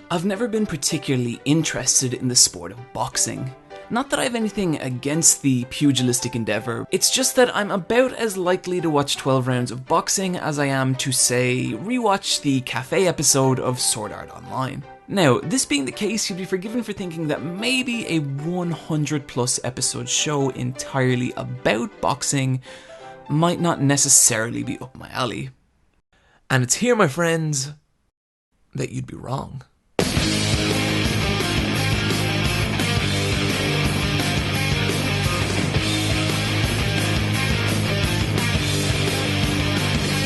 I've never been particularly interested in the sport of boxing. Not that I have anything against the pugilistic endeavour, it's just that I'm about as likely to watch 12 rounds of boxing as I am to, say, rewatch the cafe episode of Sword Art Online. Now, this being the case, you'd be forgiven for thinking that maybe a 100 plus episode show entirely about boxing might not necessarily be up my alley. And it's here, my friends, that you'd be wrong.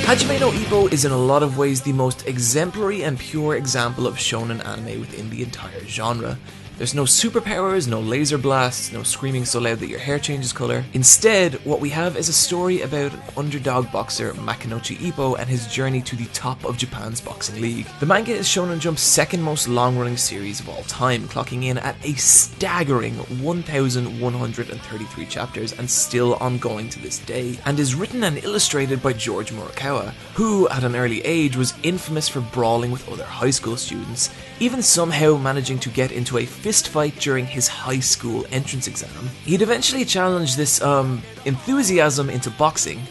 Hajime no Ippo is in a lot of ways the most exemplary and pure example of shonen anime within the entire genre. There's no superpowers, no laser blasts, no screaming so loud that your hair changes colour. Instead, what we have is a story about an underdog boxer, Makinochi Ippo, and his journey to the top of Japan's boxing league. The manga is Shonen Jump's second most long-running series of all time, clocking in at a staggering 1,133 chapters and still ongoing to this day, and is written and illustrated by George Murakawa, who, at an early age, was infamous for brawling with other high school students, even somehow managing to get into a fist fight during his high school entrance exam. He'd eventually challenge this enthusiasm into boxing,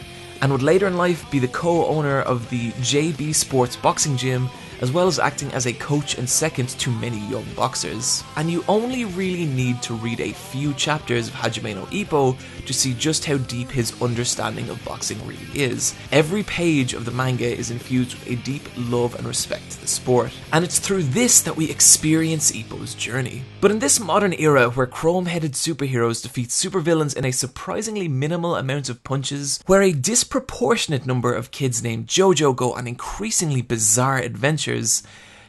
and would later in life be the co-owner of the JB Sports Boxing Gym, as well as acting as a coach and second to many young boxers. And you only really need to read a few chapters of Hajime no Ippo to see just how deep his understanding of boxing really is. Every page of the manga is infused with a deep love and respect to the sport, and it's through this that we experience Ippo's journey. But in this modern era where chrome-headed superheroes defeat supervillains in a surprisingly minimal amount of punches, where a disproportionate number of kids named JoJo go on increasingly bizarre adventures,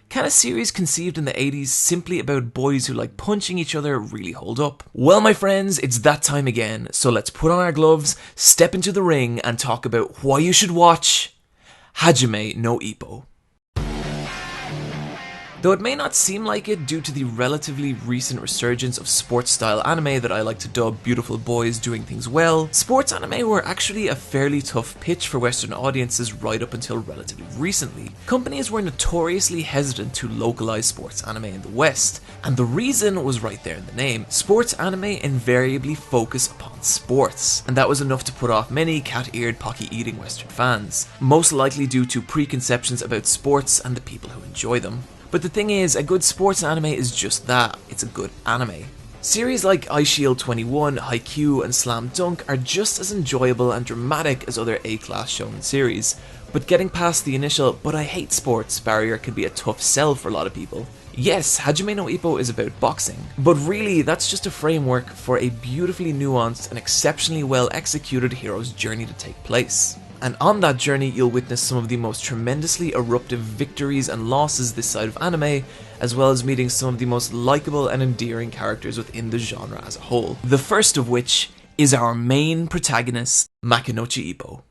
can a series conceived in the 80s simply about boys who like punching each other really hold up? Well, my friends, it's that time again, so let's put on our gloves, step into the ring, and talk about why you should watch Hajime no Ippo. Though it may not seem like it due to the relatively recent resurgence of sports-style anime that I like to dub beautiful boys doing things well, sports anime were actually a fairly tough pitch for Western audiences right up until relatively recently. Companies were notoriously hesitant to localize sports anime in the West, and the reason was right there in the name. Sports anime invariably focus upon sports, and that was enough to put off many cat-eared, pocky-eating Western fans, most likely due to preconceptions about sports and the people who enjoy them. But the thing is, a good sports anime is just that, it's a good anime. Series like Eyeshield 21, Haikyuu, and Slam Dunk are just as enjoyable and dramatic as other A-class shonen series, but getting past the initial "but I hate sports" barrier can be a tough sell for a lot of people. Yes, Hajime no Ippo is about boxing, but really that's just a framework for a beautifully nuanced and exceptionally well executed hero's journey to take place. And on that journey, you'll witness some of the most tremendously eruptive victories and losses this side of anime, as well as meeting some of the most likable and endearing characters within the genre as a whole. The first of which is our main protagonist, Makinochi Ippo.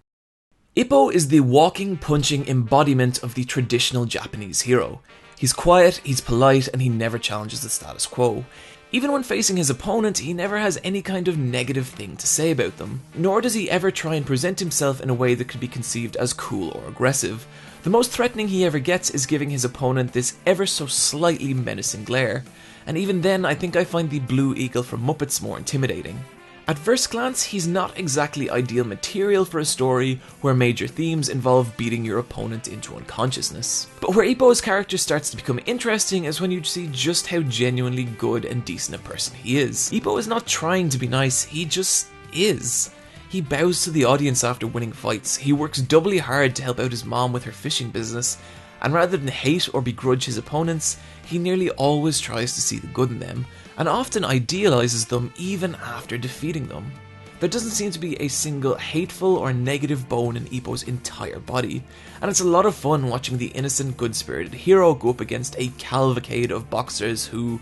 Ippo is the walking, punching embodiment of the traditional Japanese hero. He's quiet, he's polite, and he never challenges the status quo. Even when facing his opponent, he never has any kind of negative thing to say about them, nor does he ever try and present himself in a way that could be conceived as cool or aggressive. The most threatening he ever gets is giving his opponent this ever so slightly menacing glare, and even then I think I find the blue eagle from Muppets more intimidating. At first glance, he's not exactly ideal material for a story where major themes involve beating your opponent into unconsciousness. But where Ippo's character starts to become interesting is when you see just how genuinely good and decent a person he is. Ippo is not trying to be nice, he just is. He bows to the audience after winning fights, he works doubly hard to help out his mom with her fishing business, and rather than hate or begrudge his opponents, he nearly always tries to see the good in them, and often idealizes them even after defeating them. There doesn't seem to be a single hateful or negative bone in Ippo's entire body, and it's a lot of fun watching the innocent, good-spirited hero go up against a cavalcade of boxers who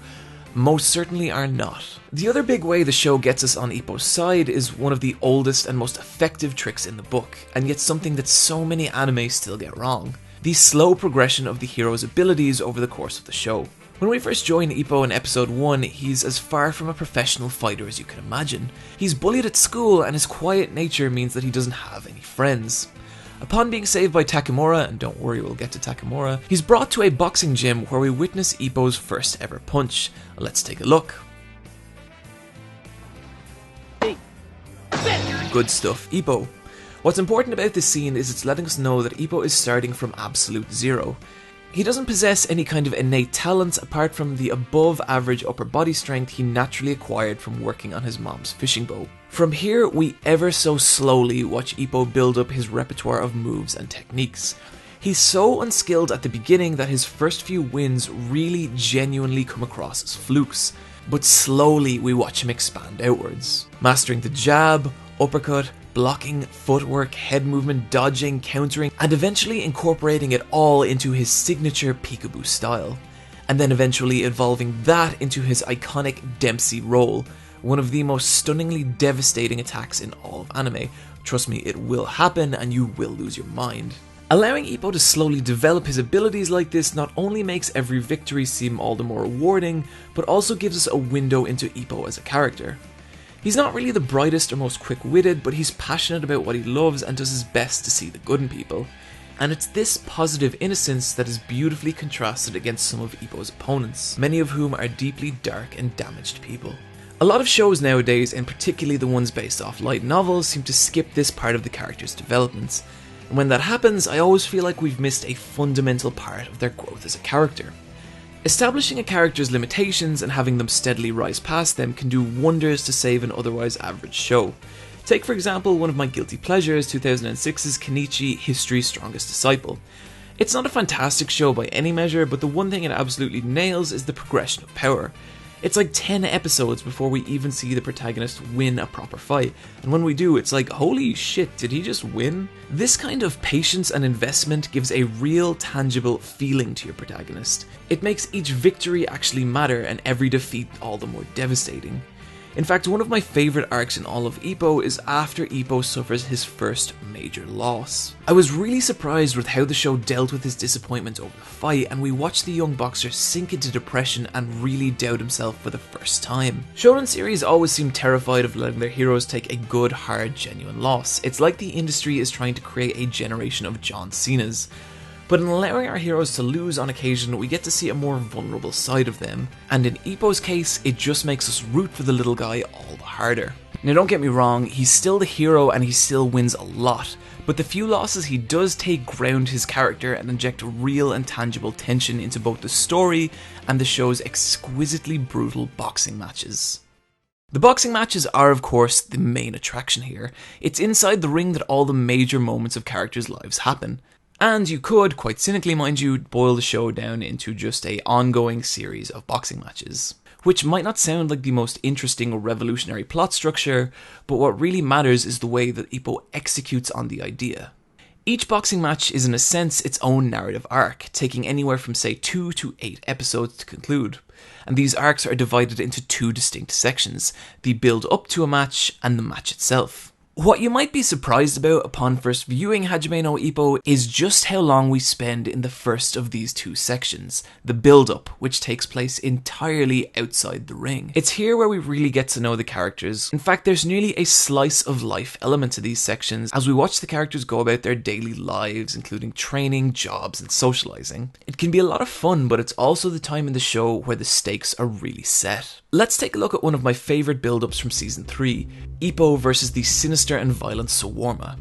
most certainly are not. The other big way the show gets us on Ippo's side is one of the oldest and most effective tricks in the book, and yet something that so many anime still get wrong: the slow progression of the hero's abilities over the course of the show. When we first join Ippo in episode 1, he's as far from a professional fighter as you can imagine. He's bullied at school, and his quiet nature means that he doesn't have any friends. Upon being saved by Takamura, and don't worry, we'll get to Takamura, he's brought to a boxing gym where we witness Ippo's first ever punch. Let's take a look. Good stuff, Ippo. What's important about this scene is it's letting us know that Ippo is starting from absolute zero. He doesn't possess any kind of innate talents apart from the above average upper body strength he naturally acquired from working on his mom's fishing boat. From here, we ever so slowly watch Ippo build up his repertoire of moves and techniques. He's so unskilled at the beginning that his first few wins really genuinely come across as flukes, but slowly we watch him expand outwards, mastering the jab, uppercut, blocking, footwork, head movement, dodging, countering, and eventually incorporating it all into his signature peekaboo style, and then eventually evolving that into his iconic Dempsey roll, one of the most stunningly devastating attacks in all of anime. Trust me, it will happen and you will lose your mind. Allowing Ippo to slowly develop his abilities like this not only makes every victory seem all the more rewarding, but also gives us a window into Ippo as a character. He's not really the brightest or most quick-witted, but he's passionate about what he loves and does his best to see the good in people. And it's this positive innocence that is beautifully contrasted against some of Ippo's opponents, many of whom are deeply dark and damaged people. A lot of shows nowadays, and particularly the ones based off light novels, seem to skip this part of the character's development. And when that happens, I always feel like we've missed a fundamental part of their growth as a character. Establishing a character's limitations and having them steadily rise past them can do wonders to save an otherwise average show. Take for example one of my guilty pleasures, 2006's Kenichi History's Strongest Disciple. It's not a fantastic show by any measure, but the one thing it absolutely nails is the progression of power. It's like 10 episodes before we even see the protagonist win a proper fight, and when we do, it's like, holy shit, did he just win? This kind of patience and investment gives a real, tangible feeling to your protagonist. It makes each victory actually matter and every defeat all the more devastating. In fact, one of my favourite arcs in all of Ippo is after Ippo suffers his first major loss. I was really surprised with how the show dealt with his disappointment over the fight, and we watched the young boxer sink into depression and really doubt himself for the first time. Shonen series always seem terrified of letting their heroes take a good, hard, genuine loss. It's like the industry is trying to create a generation of John Cenas. But in allowing our heroes to lose on occasion, we get to see a more vulnerable side of them, and in Ippo's case, it just makes us root for the little guy all the harder. Now don't get me wrong, he's still the hero and he still wins a lot, but the few losses he does take ground his character and inject real and tangible tension into both the story and the show's exquisitely brutal boxing matches. The boxing matches are, of course, the main attraction here. It's inside the ring that all the major moments of characters' lives happen. And you could, quite cynically mind you, boil the show down into just an ongoing series of boxing matches. Which might not sound like the most interesting or revolutionary plot structure, but what really matters is the way that Ippo executes on the idea. Each boxing match is in a sense its own narrative arc, taking anywhere from say 2 to 8 episodes to conclude. And these arcs are divided into two distinct sections, the build up to a match and the match itself. What you might be surprised about upon first viewing Hajime no Ippo is just how long we spend in the first of these two sections, the build-up, which takes place entirely outside the ring. It's here where we really get to know the characters. In fact, there's nearly a slice of life element to these sections as we watch the characters go about their daily lives, including training, jobs, and socializing. It can be a lot of fun, but it's also the time in the show where the stakes are really set. Let's take a look at one of my favourite build-ups from Season 3, Ippo versus the sinister and violent Sawarma.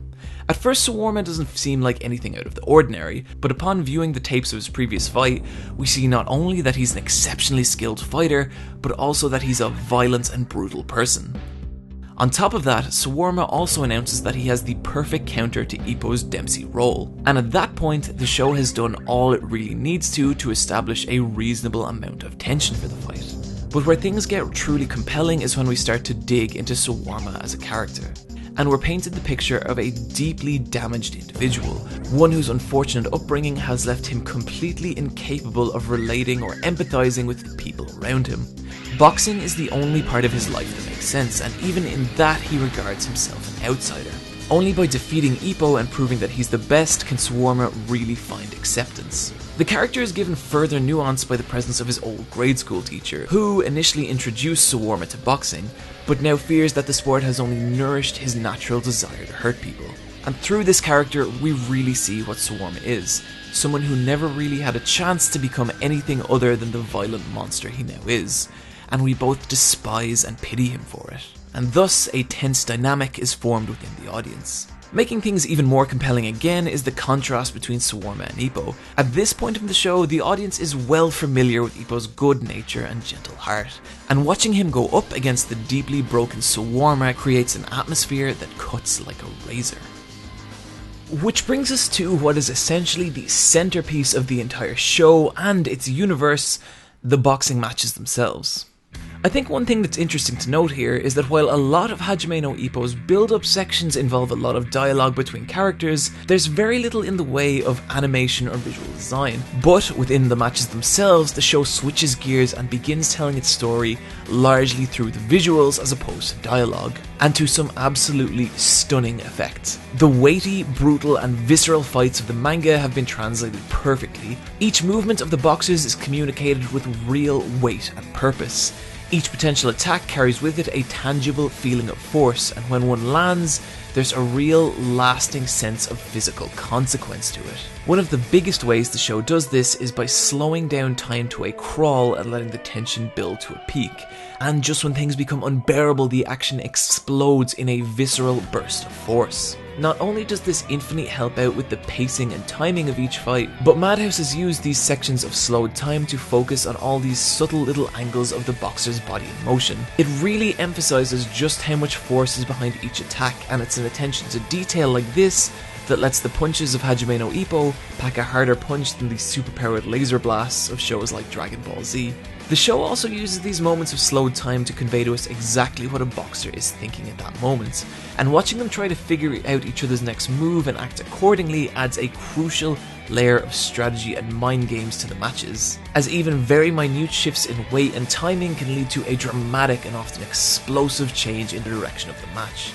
At first, Sawarma doesn't seem like anything out of the ordinary, but upon viewing the tapes of his previous fight, we see not only that he's an exceptionally skilled fighter, but also that he's a violent and brutal person. On top of that, Sawarma also announces that he has the perfect counter to Ippo's Dempsey roll, and at that point, the show has done all it really needs to establish a reasonable amount of tension for the fight. But where things get truly compelling is when we start to dig into Sawarma as a character. And we're painted the picture of a deeply damaged individual, one whose unfortunate upbringing has left him completely incapable of relating or empathizing with the people around him. Boxing is the only part of his life that makes sense, and even in that he regards himself an outsider. Only by defeating Ippo and proving that he's the best can Sawarma really find acceptance. The character is given further nuance by the presence of his old grade school teacher, who initially introduced Sawarma to boxing, but now fears that the sport has only nourished his natural desire to hurt people. And through this character, we really see what Swarm is. Someone who never really had a chance to become anything other than the violent monster he now is. And we both despise and pity him for it. And thus, a tense dynamic is formed within the audience. Making things even more compelling again is the contrast between Swarma and Ippo. At this point in the show, the audience is well familiar with Ippo's good nature and gentle heart, and watching him go up against the deeply broken Swarma creates an atmosphere that cuts like a razor. Which brings us to what is essentially the centerpiece of the entire show and its universe, the boxing matches themselves. I think one thing that's interesting to note here is that while a lot of Hajime no Ippo's build-up sections involve a lot of dialogue between characters, there's very little in the way of animation or visual design. But within the matches themselves, the show switches gears and begins telling its story largely through the visuals as opposed to dialogue, and to some absolutely stunning effect. The weighty, brutal and visceral fights of the manga have been translated perfectly. Each movement of the boxers is communicated with real weight and purpose. Each potential attack carries with it a tangible feeling of force, and when one lands, there's a real, lasting sense of physical consequence to it. One of the biggest ways the show does this is by slowing down time to a crawl and letting the tension build to a peak. And just when things become unbearable, the action explodes in a visceral burst of force. Not only does this infinitely help out with the pacing and timing of each fight, but Madhouse has used these sections of slowed time to focus on all these subtle little angles of the boxer's body in motion. It really emphasizes just how much force is behind each attack, and it's an attention to detail like this that lets the punches of Hajime no Ippo pack a harder punch than the superpowered laser blasts of shows like Dragon Ball Z. The show also uses these moments of slowed time to convey to us exactly what a boxer is thinking at that moment, and watching them try to figure out each other's next move and act accordingly adds a crucial layer of strategy and mind games to the matches, as even very minute shifts in weight and timing can lead to a dramatic and often explosive change in the direction of the match.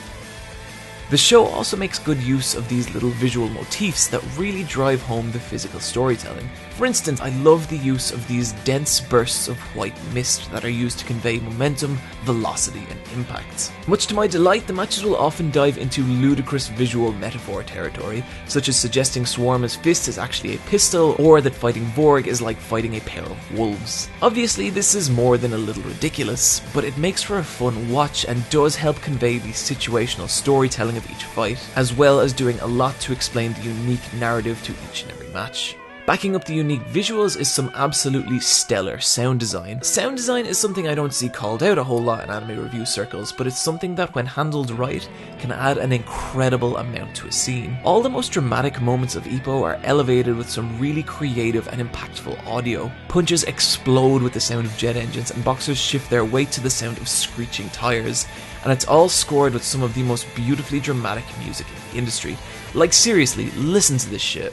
The show also makes good use of these little visual motifs that really drive home the physical storytelling. For instance, I love the use of these dense bursts of white mist that are used to convey momentum, velocity and impact. Much to my delight, the matches will often dive into ludicrous visual metaphor territory, such as suggesting Swarma's fist is actually a pistol, or that fighting Vorg is like fighting a pair of wolves. Obviously, this is more than a little ridiculous, but it makes for a fun watch and does help convey the situational storytelling of each fight, as well as doing a lot to explain the unique narrative to each and every match. Backing up the unique visuals is some absolutely stellar sound design. Sound design is something I don't see called out a whole lot in anime review circles, but it's something that when handled right can add an incredible amount to a scene. All the most dramatic moments of Ippo are elevated with some really creative and impactful audio. Punches explode with the sound of jet engines, and boxers shift their weight to the sound of screeching tires, and it's all scored with some of the most beautifully dramatic music in the industry. Like seriously, listen to this shit.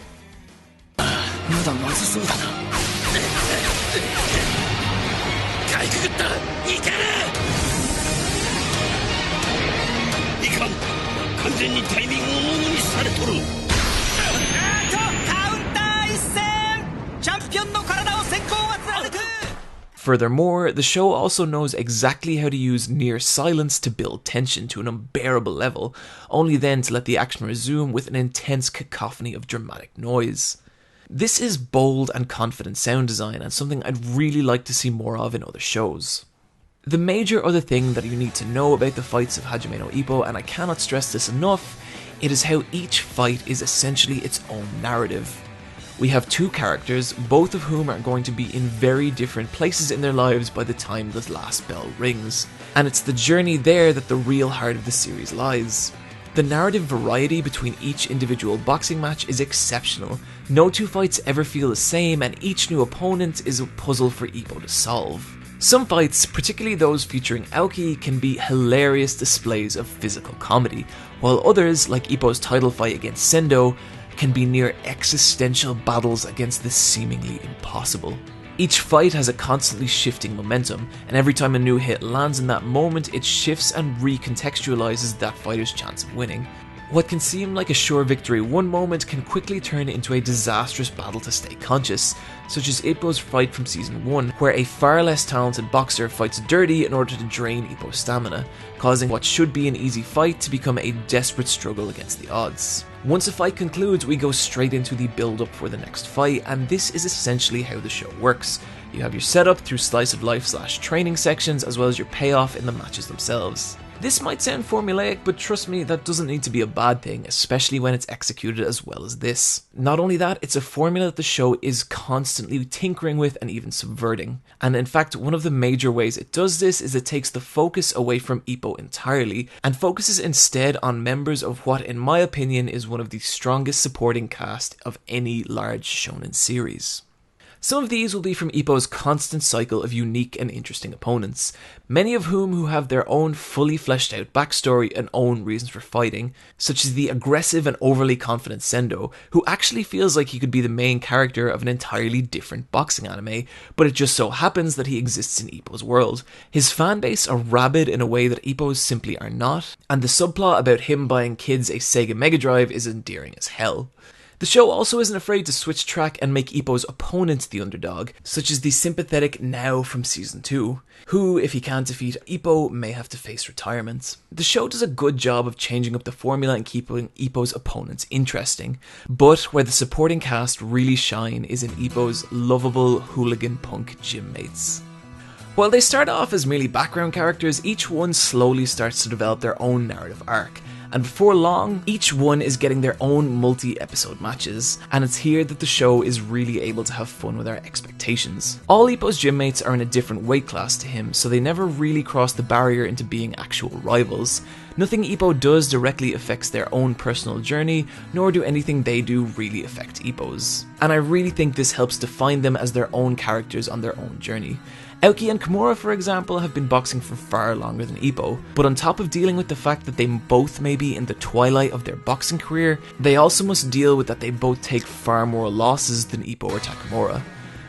まだまずそうだなかいくぐったいけるいかん完全にタイミングをものにされとるカウンター一戦チャンピオンの体を先行は貫く Furthermore, the show also knows exactly how to use near silence to build tension to an unbearable level, only then to let the action resume with an intense cacophony of dramatic noise. This is bold and confident sound design, and something I'd really like to see more of in other shows. The major other thing that you need to know about the fights of Hajime no Ippo, and I cannot stress this enough, it is how each fight is essentially its own narrative. We have two characters, both of whom are going to be in very different places in their lives by the time the last bell rings, and it's the journey there that the real heart of the series lies. The narrative variety between each individual boxing match is exceptional. No two fights ever feel the same, and each new opponent is a puzzle for Ippo to solve. Some fights, particularly those featuring Aoki, can be hilarious displays of physical comedy, while others, like Ippo's title fight against Sendo, can be near existential battles against the seemingly impossible. Each fight has a constantly shifting momentum, and every time a new hit lands in that moment, it shifts and recontextualizes that fighter's chance of winning. What can seem like a sure victory one moment can quickly turn into a disastrous battle to stay conscious, such as Ippo's fight from Season 1, where a far less talented boxer fights dirty in order to drain Ippo's stamina, causing what should be an easy fight to become a desperate struggle against the odds. Once a fight concludes, we go straight into the build-up for the next fight, and this is essentially how the show works. You have your setup through slice of life / training sections, as well as your payoff in the matches themselves. This might sound formulaic, but trust me, that doesn't need to be a bad thing, especially when it's executed as well as this. Not only that, it's a formula that the show is constantly tinkering with and even subverting. And in fact, one of the major ways it does this is it takes the focus away from Ippo entirely, and focuses instead on members of what, in my opinion, is one of the strongest supporting cast of any large shonen series. Some of these will be from Ippo's constant cycle of unique and interesting opponents, many of whom have their own fully fleshed out backstory and own reasons for fighting, such as the aggressive and overly confident Sendo, who actually feels like he could be the main character of an entirely different boxing anime, but it just so happens that he exists in Ippo's world. His fanbase are rabid in a way that Ippo's simply are not, and the subplot about him buying kids a Sega Mega Drive is endearing as hell. The show also isn't afraid to switch track and make Ippo's opponent the underdog, such as the sympathetic Now from Season 2, who, if he can't defeat Ippo, may have to face retirement. The show does a good job of changing up the formula and keeping Ippo's opponents interesting, but where the supporting cast really shine is in Ippo's lovable hooligan punk gym mates. While they start off as merely background characters, each one slowly starts to develop their own narrative arc, and before long, each one is getting their own multi-episode matches, and it's here that the show is really able to have fun with our expectations. All Ippo's gym mates are in a different weight class to him, so they never really cross the barrier into being actual rivals. Nothing Ippo does directly affects their own personal journey, nor do anything they do really affect Ippo's. And I really think this helps define them as their own characters on their own journey. Aoki and Kimura, for example, have been boxing for far longer than Ippo, but on top of dealing with the fact that they both may be in the twilight of their boxing career, they also must deal with that they both take far more losses than Ippo or Takamura.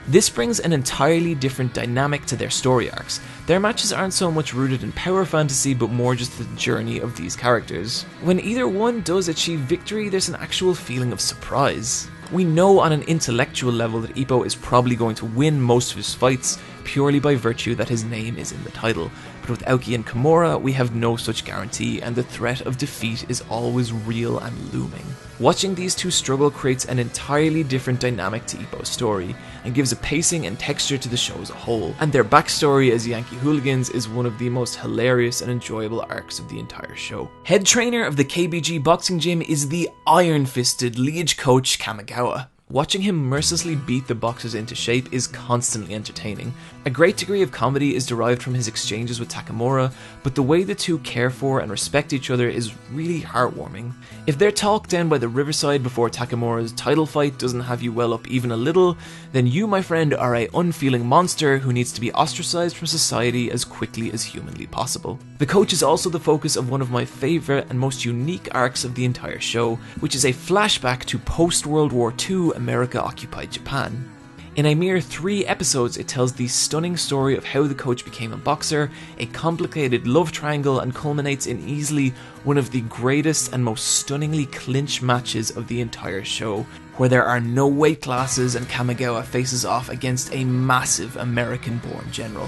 This brings an entirely different dynamic to their story arcs. Their matches aren't so much rooted in power fantasy, but more just the journey of these characters. When either one does achieve victory, there's an actual feeling of surprise. We know on an intellectual level that Ippo is probably going to win most of his fights, purely by virtue that his name is in the title, but with Aoki and Kimura we have no such guarantee, and the threat of defeat is always real and looming. Watching these two struggle creates an entirely different dynamic to Ippo's story, and gives a pacing and texture to the show as a whole, and their backstory as Yankee hooligans is one of the most hilarious and enjoyable arcs of the entire show. Head trainer of the KBG boxing gym is the iron-fisted liege coach Kamigawa. Watching him mercilessly beat the boxers into shape is constantly entertaining. A great degree of comedy is derived from his exchanges with Takamura, but the way the two care for and respect each other is really heartwarming. If their talk down by the riverside before Takamura's title fight doesn't have you well up even a little, then you, my friend, are a unfeeling monster who needs to be ostracized from society as quickly as humanly possible. The coach is also the focus of one of my favourite and most unique arcs of the entire show, which is a flashback to post-World War II America occupied Japan. In a mere 3 episodes, it tells the stunning story of how the coach became a boxer, a complicated love triangle, and culminates in easily one of the greatest and most stunningly clinch matches of the entire show, where there are no weight classes and Kamigawa faces off against a massive American-born general.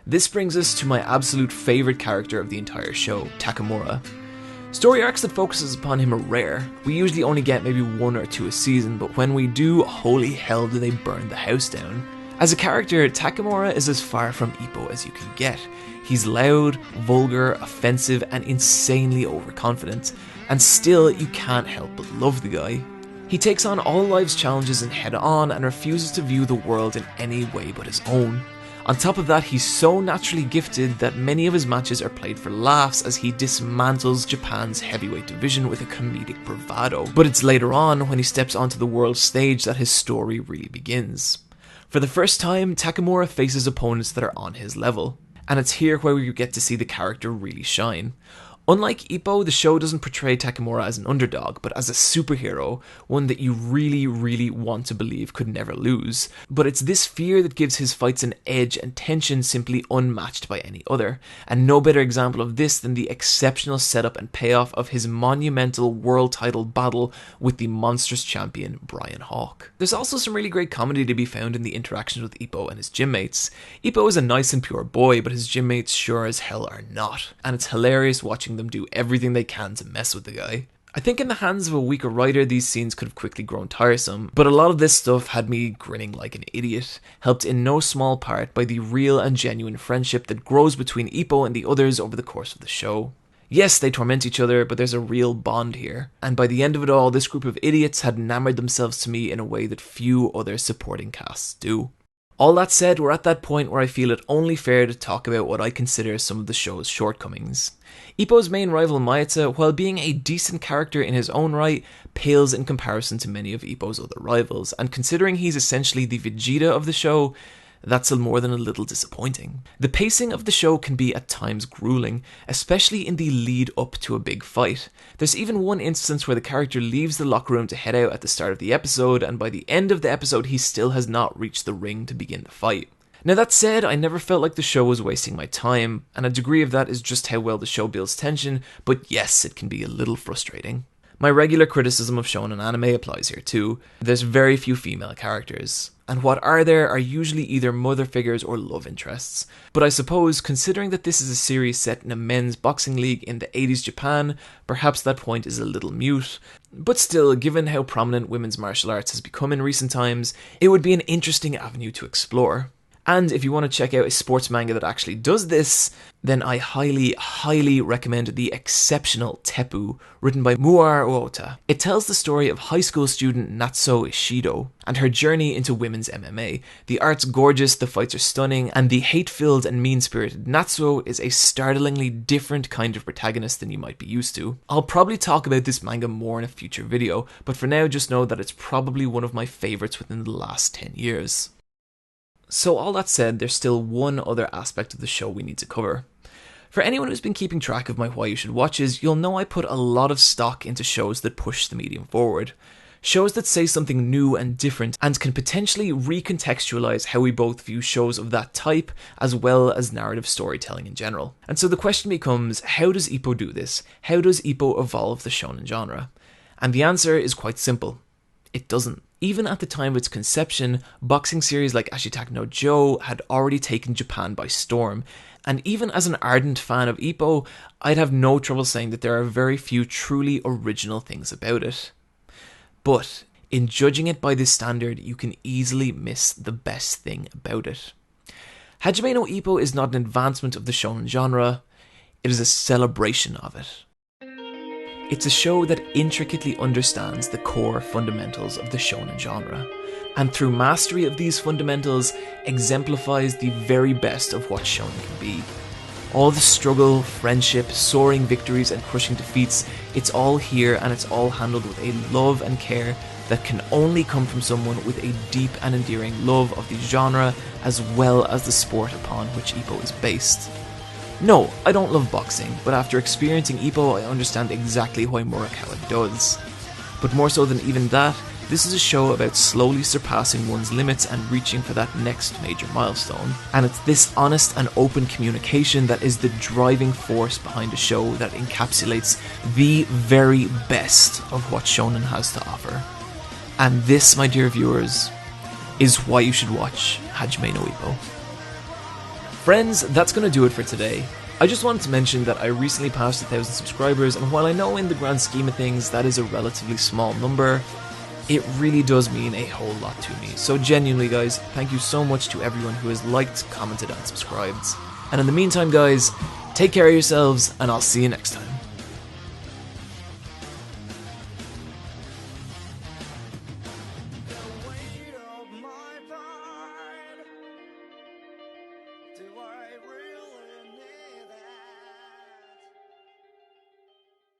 This brings us to my absolute favourite character of the entire show, Takamura. Story arcs that focuses upon him are rare. We usually only get maybe 1 or 2 a season, but when we do, holy hell do they burn the house down. As a character, Takamura is as far from Ippo as you can get. He's loud, vulgar, offensive, and insanely overconfident, and still you can't help but love the guy. He takes on all life's challenges and head on, and refuses to view the world in any way but his own. On top of that, he's so naturally gifted that many of his matches are played for laughs as he dismantles Japan's heavyweight division with a comedic bravado. But it's later on, when he steps onto the world stage, that his story really begins. For the first time, Takamura faces opponents that are on his level, and it's here where we get to see the character really shine. Unlike Ippo, the show doesn't portray Takemura as an underdog, but as a superhero, one that you really, really want to believe could never lose. But it's this fear that gives his fights an edge and tension simply unmatched by any other. And no better example of this than the exceptional setup and payoff of his monumental world title battle with the monstrous champion Brian Hawk. There's also some really great comedy to be found in the interactions with Ippo and his gym mates. Ippo is a nice and pure boy, but his gym mates sure as hell are not. And it's hilarious watching them do everything they can to mess with the guy. I think in the hands of a weaker writer, these scenes could have quickly grown tiresome, but a lot of this stuff had me grinning like an idiot, helped in no small part by the real and genuine friendship that grows between Ippo and the others over the course of the show. Yes, they torment each other, but there's a real bond here, and by the end of it all, this group of idiots had enamored themselves to me in a way that few other supporting casts do. All that said, we're at that point where I feel it only fair to talk about what I consider some of the show's shortcomings. Ippo's main rival Mayata, while being a decent character in his own right, pales in comparison to many of Ippo's other rivals, and considering he's essentially the Vegeta of the show, that's more than a little disappointing. The pacing of the show can be at times grueling, especially in the lead up to a big fight. There's even one instance where the character leaves the locker room to head out at the start of the episode, and by the end of the episode he still has not reached the ring to begin the fight. Now that said, I never felt like the show was wasting my time, and a degree of that is just how well the show builds tension, but yes, it can be a little frustrating. My regular criticism of shonen anime applies here too. There's very few female characters, and what are there are usually either mother figures or love interests. But I suppose, considering that this is a series set in a men's boxing league in the 80s Japan, perhaps that point is a little mute. But still, given how prominent women's martial arts has become in recent times, it would be an interesting avenue to explore. And if you want to check out a sports manga that actually does this, then I highly, highly recommend the exceptional Teppu, written by Muar Ota. It tells the story of high school student Natsuo Ishido and her journey into women's MMA. The art's gorgeous, the fights are stunning, and the hate-filled and mean-spirited Natsuo is a startlingly different kind of protagonist than you might be used to. I'll probably talk about this manga more in a future video, but for now just know that it's probably one of my favourites within the last 10 years. So all that said, there's still one other aspect of the show we need to cover. For anyone who's been keeping track of my Why You Should Watches, you'll know I put a lot of stock into shows that push the medium forward. Shows that say something new and different and can potentially recontextualize how we both view shows of that type, as well as narrative storytelling in general. And so the question becomes, how does Ippo do this? How does Ippo evolve the shonen genre? And the answer is quite simple. It doesn't. Even at the time of its conception, boxing series like Ashitaka no Joe had already taken Japan by storm, and even as an ardent fan of Ippo, I'd have no trouble saying that there are very few truly original things about it. But in judging it by this standard, you can easily miss the best thing about it. Hajime no Ippo is not an advancement of the shonen genre, it is a celebration of it. It's a show that intricately understands the core fundamentals of the shonen genre, and through mastery of these fundamentals, exemplifies the very best of what shonen can be. All the struggle, friendship, soaring victories and crushing defeats, it's all here and it's all handled with a love and care that can only come from someone with a deep and endearing love of the genre as well as the sport upon which Ippo is based. No, I don't love boxing, but after experiencing Ippo, I understand exactly why Murakawa does. But more so than even that, this is a show about slowly surpassing one's limits and reaching for that next major milestone. And it's this honest and open communication that is the driving force behind a show that encapsulates the very best of what shonen has to offer. And this, my dear viewers, is why you should watch Hajime no Ippo. Friends, that's going to do it for today. I just wanted to mention that I recently passed 1,000 subscribers, and while I know in the grand scheme of things that is a relatively small number, it really does mean a whole lot to me. So genuinely guys, thank you so much to everyone who has liked, commented and subscribed. And in the meantime guys, take care of yourselves and I'll see you next time. Do I